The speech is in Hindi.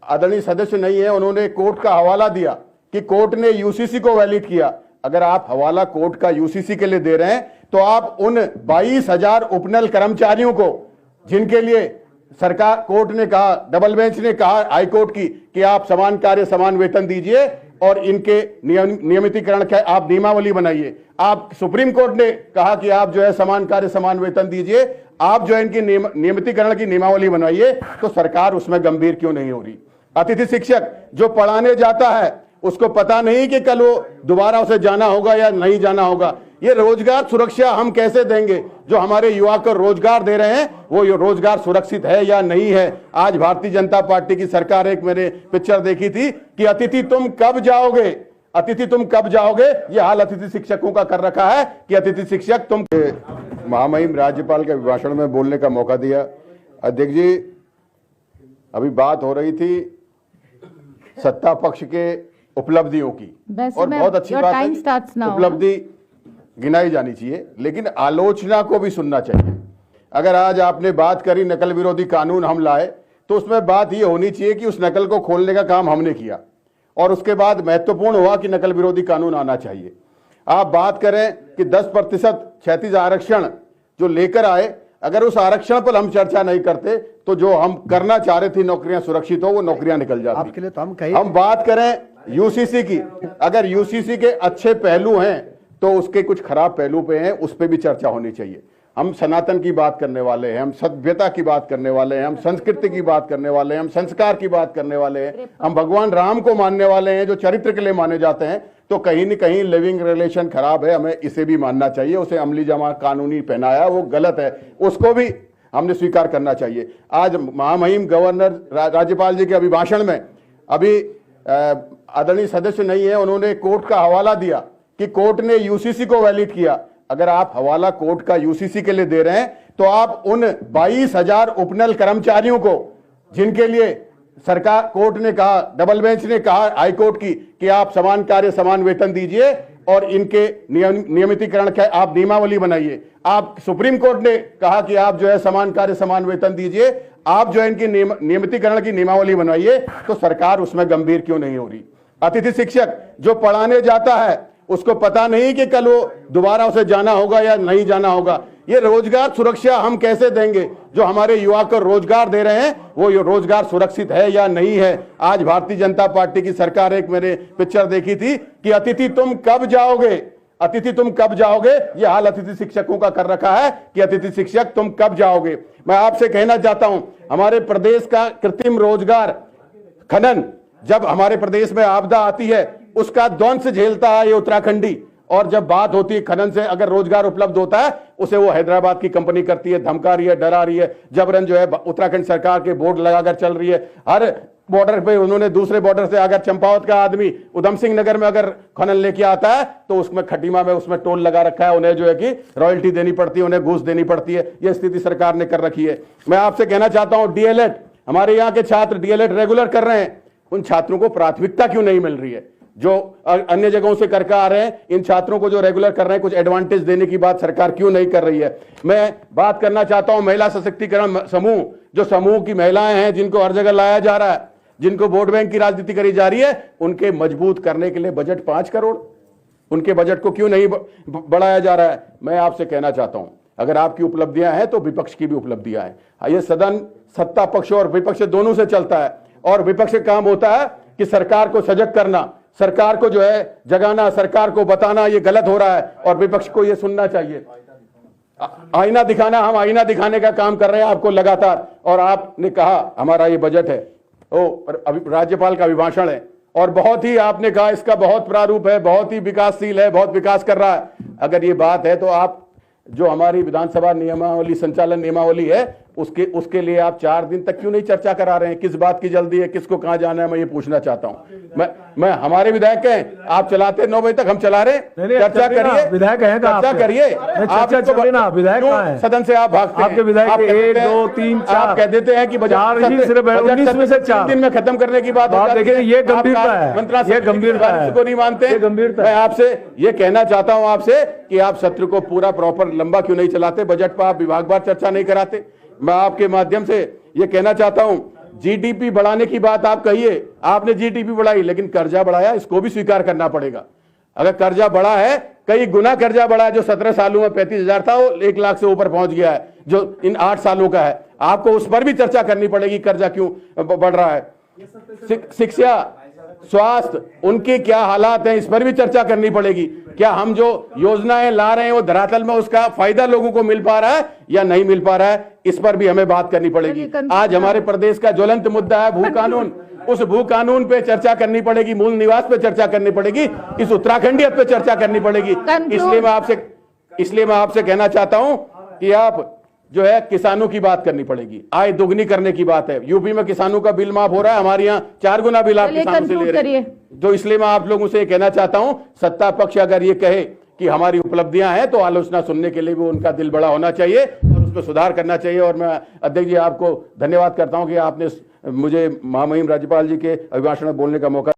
आदरणीय सदस्य नहीं है, उन्होंने कोर्ट का हवाला दिया कि कोर्ट ने यूसीसी को वैलिड किया। अगर आप हवाला कोर्ट का यूसीसी के लिए दे रहे हैं तो आप उन 22,000 उपनल कर्मचारियों को, जिनके लिए सरकार कोर्ट ने कहा, डबल बेंच ने कहा हाई कोर्ट की कि आप समान कार्य समान वेतन दीजिए और इनके नियमितीकरण का आप नियमावली बनाइए। आप सुप्रीम कोर्ट ने कहा कि आप जो है समान कार्य समान वेतन दीजिए, आप जो है इनकी नियमितीकरण की नियमावली बनाइए, तो सरकार उसमें गंभीर क्यों नहीं हो रही? अतिथि शिक्षक जो पढ़ाने जाता है उसको पता नहीं कि कल वो दोबारा उसे जाना होगा या नहीं जाना होगा। ये रोजगार सुरक्षा हम कैसे देंगे? जो हमारे युवा को रोजगार दे रहे हैं वो ये रोजगार सुरक्षित है या नहीं है? आज भारतीय जनता पार्टी की सरकार, एक मैंने पिक्चर देखी थी कि अतिथि तुम कब जाओगे, अतिथि तुम कब जाओगे, ये हाल अतिथि शिक्षकों का कर रखा है कि अतिथि शिक्षक तुम। महामहिम राज्यपाल के अभिभाषण में बोलने का मौका दिया। अध्यक्ष जी, अभी बात हो रही थी सत्ता पक्ष के उपलब्धियों की, और बहुत अच्छी बात है, उपलब्धि गिनाई जानी चाहिए, लेकिन आलोचना को भी सुनना चाहिए। अगर आज आपने बात करी नकल विरोधी कानून हम लाए, तो उसमें बात ये होनी चाहिए कि उस नकल को खोलने का काम हमने किया, और उसके बाद महत्वपूर्ण हुआ कि नकल विरोधी कानून आना चाहिए। आप बात करें कि 10% क्षैतिज आरक्षण जो लेकर आए, अगर उस आरक्षण पर हम चर्चा नहीं करते तो जो हम करना चाह रहे थे नौकरियां सुरक्षित हो, वो नौकरियां निकल जाती। आपके लिए तो हम बात करें यूसीसी की, अगर यूसीसी के अच्छे पहलू हैं तो उसके कुछ खराब पहलू पे हैं, उस पर भी चर्चा होनी चाहिए। हम सनातन की बात करने वाले हैं, हम सभ्यता की बात करने वाले हैं, हम संस्कृति की बात करने वाले हैं, हम संस्कार की बात करने वाले हैं, हम भगवान राम को मानने वाले हैं जो चरित्र के लिए माने जाते हैं। तो कहीं न कहीं लिविंग रिलेशन खराब है, हमें इसे भी मानना चाहिए। उसे अमली जमा कानूनी पहनाया वो गलत है, उसको भी हमने स्वीकार करना चाहिए। आज महामहिम गवर्नर राज्यपाल जी के अभिभाषण में अभी आदरणीय सदस्य नहीं है, उन्होंने कोर्ट का हवाला दिया कि कोर्ट ने यूसीसी को वैलिड किया। अगर आप हवाला कोर्ट का यूसीसी के लिए दे रहे हैं तो आप उन 22,000 उपनल कर्मचारियों को, जिनके लिए सरकार कोर्ट ने कहा, डबल बेंच ने कहा हाई कोर्ट की कि आप समान कार्य समान वेतन दीजिए और इनके नियमितीकरण का आप नियमावली बनाइए। आप सुप्रीम कोर्ट ने कहा कि आप जो है समान कार्य समान वेतन दीजिए, आप जो है इनकी नियमितीकरण की नियमावली बनाइए, तो सरकार उसमें गंभीर क्यों नहीं हो रही? अतिथि शिक्षक जो पढ़ाने जाता है उसको पता नहीं कि कल वो दोबारा उसे जाना होगा या नहीं जाना होगा। ये रोजगार सुरक्षा हम कैसे देंगे? जो हमारे युवा को रोजगार दे रहे हैं वो ये रोजगार सुरक्षित है या नहीं है? आज भारतीय जनता पार्टी की सरकार, एक मैंने पिक्चर देखी थी कि अतिथि तुम कब जाओगे, अतिथि तुम कब जाओगे, ये हाल अतिथि शिक्षकों का कर रखा है कि अतिथि शिक्षक तुम कब जाओगे। मैं आपसे कहना चाहता हूं, हमारे प्रदेश का कृत्रिम रोजगार खनन, जब हमारे प्रदेश में आपदा आती है उसका ध्वंस झेलता है ये उत्तराखंडी, और जब बात होती है खनन से अगर रोजगार उपलब्ध होता है उसे वो हैदराबाद की कंपनी करती है, धमका रही है, डरा रही है। जबरन जो है उत्तराखंड सरकार के बोर्ड लगाकर चल रही है। हर बॉर्डर पे उन्होंने दूसरे बॉर्डर से अगर चंपावत का आदमी उधम सिंह नगर में अगर खनन लेके आता है तो उसमें खटीमा में उसमें टोल लगा रखा है, उन्हें जो है कि रॉयल्टी देनी पड़ती है, उन्हें घूस देनी पड़ती है। ये स्थिति सरकार ने कर रखी है। मैं आपसे कहना चाहता हूं, डीएलएड, हमारे यहाँ के छात्र डीएलएड रेगुलर कर रहे हैं, उन छात्रों को प्राथमिकता क्यों नहीं मिल रही है? जो अन्य जगहों से करके आ रहे हैं, इन छात्रों को जो रेगुलर कर रहे हैं कुछ एडवांटेज देने की बात सरकार क्यों नहीं कर रही है? मैं बात करना चाहता हूं महिला सशक्तिकरण समूह, जो समूह की महिलाएं हैं जिनको हर जगह लाया जा रहा है, जिनको वोट बैंक की राजनीति करी जा रही है, उनके मजबूत करने के लिए बजट 5 करोड़, उनके बजट को क्यों नहीं बढ़ाया जा रहा है? मैं आपसे कहना चाहता हूं, अगर आपकी उपलब्धियां हैं तो विपक्ष की भी उपलब्धियां हैं। ये सदन सत्ता पक्ष और विपक्ष दोनों से चलता है, और विपक्ष का काम होता है कि सरकार को सजग करना, सरकार को जो है जगाना, सरकार को बताना ये गलत हो रहा है, और विपक्ष को ये सुनना चाहिए। आईना दिखाना, हम आईना दिखाने का काम कर रहे हैं आपको लगातार, और आपने कहा हमारा ये बजट है, अभी राज्यपाल का अभिभाषण है, और बहुत ही आपने कहा इसका बहुत प्रारूप है, बहुत ही विकासशील है, बहुत विकास कर रहा है। अगर ये बात है तो आप जो हमारी विधानसभा नियमावली, संचालन नियमावली है, उसके लिए आप 4 दिन तक क्यों नहीं चर्चा करा रहे हैं? किस बात की जल्दी है? किसको कहां जाना है? मैं ये पूछना चाहता हूं। मैं हमारे विधायक हैं, आप चलाते 9 बजे तक, हम चला रहे। चर्चा करिए, विधायक हैं, चर्चा करिए। आप विधायक सदन से आप भागते हैं, आपके विधायक 1 2 3 4 आप कह देते हैं कि बजट 19 में से 4 दिन में खत्म करने की बात देखिए, ये गंभीरता है, ये गंभीरता है, को नहीं मानते। मैं आपसे ये कहना चाहता हूं आपसे कि आप सत्र को पूरा प्रॉपर लंबा क्यों नहीं चलाते? बजट पर आप विभागवार चर्चा नहीं कराते। मैं आपके माध्यम से ये कहना चाहता हूं जीडीपी बढ़ाने की बात आप कहिए, आपने जीडीपी बढ़ाई लेकिन कर्जा बढ़ाया, इसको भी स्वीकार करना पड़ेगा। अगर कर्जा बढ़ा है, कई गुना कर्जा बढ़ा है, जो 17 सालों में 35,000 था वो 1 लाख से ऊपर पहुंच गया है, जो इन 8 सालों का है। आपको उस पर भी चर्चा करनी पड़ेगी, कर्जा क्यों बढ़ रहा है। शिक्षा, स्वास्थ्य, उनके क्या हालात हैं, इस पर भी चर्चा करनी पड़ेगी। क्या हम जो योजनाएं ला रहे हैं वो धरातल में उसका फायदा लोगों को मिल पा रहा है या नहीं मिल पा रहा है, इस पर भी हमें बात करनी पड़ेगी। आज हमारे प्रदेश का ज्वलंत मुद्दा है भू कानून, उस भू कानून पे चर्चा करनी पड़ेगी, मूल निवास पे चर्चा करनी पड़ेगी, इस उत्तराखंडियत पे चर्चा करनी पड़ेगी। इसलिए मैं आपसे कहना चाहता हूं कि आप जो है किसानों की बात करनी पड़ेगी, आय दोगुनी करने की बात है। यूपी में किसानों का बिल माफ हो रहा है, हमारे यहाँ 4 गुना बिल आप किसानों से ले रहे हैं। तो इसलिए मैं आप लोगों से ये कहना चाहता हूं, सत्ता पक्ष अगर ये कहे कि हमारी उपलब्धियां हैं तो आलोचना सुनने के लिए भी उनका दिल बड़ा होना चाहिए और उस पर सुधार करना चाहिए। और मैं अध्यक्ष जी आपको धन्यवाद करता हूं कि आपने मुझे महामहिम राज्यपाल जी के अभिभाषण में बोलने का मौका